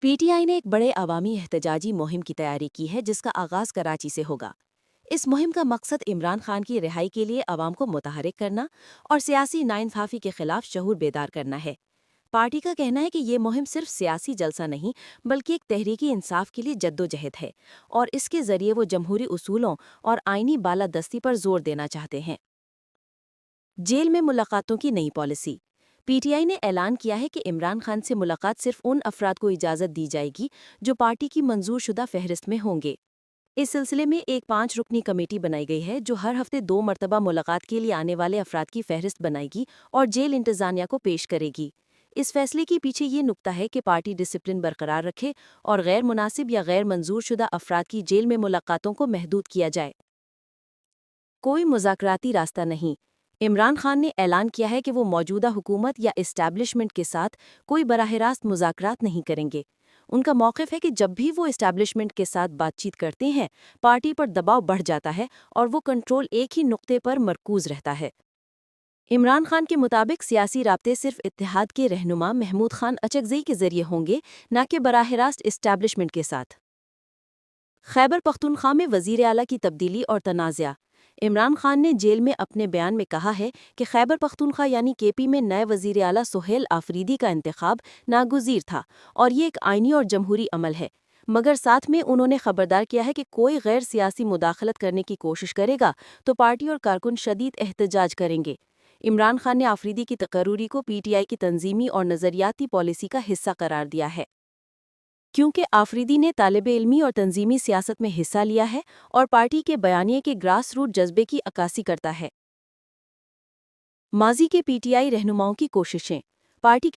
P T I نے ایک بڑے عوامی احتجاجی مہم کی تیاری کی ہے جس کا آغاز کراچی سے ہوگا۔ اس مہم کا مقصد عمران خان کی رہائی کے لیے عوام کو متحرک کرنا اور سیاسی ناانصافی کے خلاف شعور بیدار کرنا ہے۔ پارٹی کا کہنا ہے کہ یہ مہم صرف سیاسی جلسہ نہیں بلکہ ایک تحریکی انصاف کے لیے جدوجہد ہے اور اس کے ذریعے وہ جمہوری اصولوں اور آئینی بالادستی پر زور دینا چاہتے ہیں۔ جیل میں ملاقاتوں کی نئی پالیسی۔ پی ٹی آئی نے اعلان کیا ہے کہ عمران خان سے ملاقات صرف ان افراد کو اجازت دی جائے گی جو پارٹی کی منظور شدہ فہرست میں ہوں گے۔ اس سلسلے میں ایک 5 رکنی کمیٹی بنائی گئی ہے جو ہر ہفتے 2 مرتبہ ملاقات کے لیے آنے والے افراد کی فہرست بنائے گی اور جیل انتظامیہ کو پیش کرے گی۔ اس فیصلے کے پیچھے یہ نکتہ ہے کہ پارٹی ڈسپلن برقرار رکھے اور غیر مناسب یا غیر منظور شدہ افراد کی جیل میں ملاقاتوں کو محدود کیا جائے۔ کوئی مذاکراتی راستہ نہیں۔ عمران خان نے اعلان کیا ہے کہ وہ موجودہ حکومت یا اسٹیبلشمنٹ کے ساتھ کوئی براہ راست مذاکرات نہیں کریں گے۔ ان کا موقف ہے کہ جب بھی وہ اسٹیبلشمنٹ کے ساتھ بات چیت کرتے ہیں، پارٹی پر دباؤ بڑھ جاتا ہے اور وہ کنٹرول ایک ہی نقطے پر مرکوز رہتا ہے۔ عمران خان کے مطابق سیاسی رابطے صرف اتحاد کے رہنما محمود خان اچکزئی کے ذریعے ہوں گے، نہ کہ براہ راست اسٹیبلشمنٹ کے ساتھ۔ خیبر پختونخوا میں وزیر اعلیٰ کی تبدیلی اور تنازعہ۔ عمران خان نے جیل میں اپنے بیان میں کہا ہے کہ خیبر پختونخوا یعنی کے پی میں نئے وزیر اعلیٰ سہیل آفریدی کا انتخاب ناگزیر تھا اور یہ ایک آئینی اور جمہوری عمل ہے، مگر ساتھ میں انہوں نے خبردار کیا ہے کہ کوئی غیر سیاسی مداخلت کرنے کی کوشش کرے گا تو پارٹی اور کارکن شدید احتجاج کریں گے۔ عمران خان نے آفریدی کی تقرری کو پی ٹی آئی کی تنظیمی اور نظریاتی پالیسی کا حصہ قرار دیا ہے، کیونکہ آفریدی نے طالب علمی اور تنظیمی سیاست میں حصہ لیا ہے اور پارٹی کے بیانیے کے گراس روٹ جذبے کی عکاسی کرتا ہے۔ ماضی کے پی ٹی آئی رہنماؤں کی کوششیں۔ پارٹی